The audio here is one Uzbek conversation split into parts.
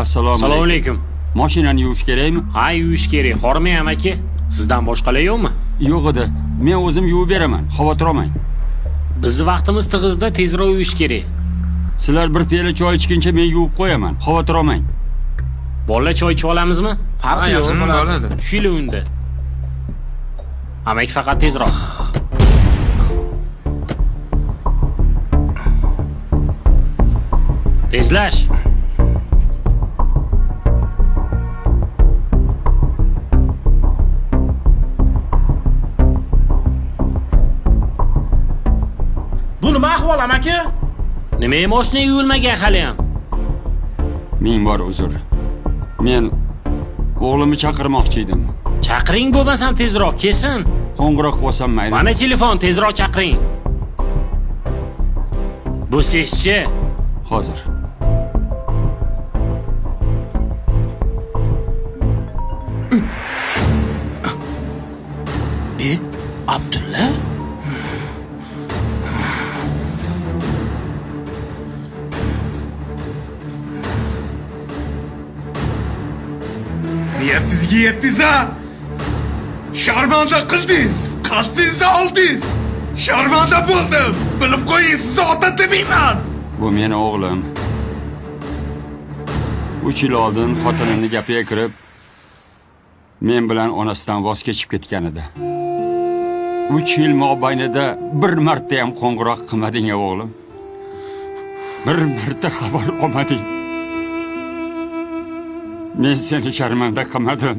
Assalomu alaykum. Mashinani yuvish kerakmi? Ha, yuvish kerak. Hormayam aka. Sizdan boshqalar yo'qmi? Yo'q edi. Men o'zim yuvib beraman. Xavotir olmang. Bizni vaqtimiz tig'izda, tezroq yuvish kerak. Sizlar bir piyola choy ichguncha men yuvib qo'yaman. Xavotir olmang. Bolalar choy ichib olamizmi? Farqi yo'q bo'ladi. Tushinglar unda. Amak faqat tezroq. Tezlash. Bu nima ahvol amaki? Nima mashina yuvilmagan hali ham? Ming bor uzr. Men o'g'limni chaqirmoqchi edim. Chaqiring bo'lmasam tezroq kelsin. Qo'ng'iroq qilsam mayli. Mana telefon, tezroq chaqiring. Bu sizchi? Hozir. Abdulla? Niyetinizga yetdingiz ha? Sharmanda qildingiz, qasdingizni oldingiz. Sharmanda bo'ldim. Bilib qo'ying, sizni ota demayman. Bu meni o'g'lim. 3 yil oldin xotinimni gapiga kirib, men bilan onasidan voz kechib ketgan edi. 3 yil mobaynida bir marta ham qo'ng'iroq qilmading o'g'lim. Bir marta xabar olmading. Men seni sharmanda qilmadim.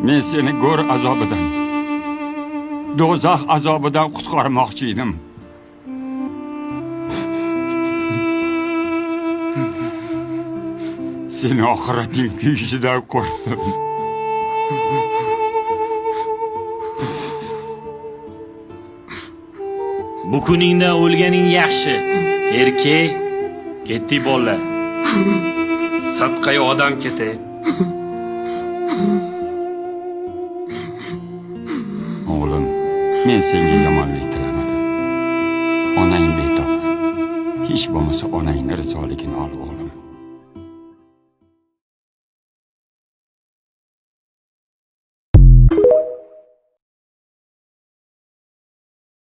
Men seni go'r azobidan, do'zax azobidan qutqarmoqchi edim. Seni oxirating kuyishidan qo'rqdim. Bu kuningda o'lganing yaxshi. Erkak, ketdik bolalar. Sadqaga odam ketay. O'g'lim, men senga yomonlik tilamadim. Onang betob. Hech bo'lmasa onangning rizoligini ol o'g'lim.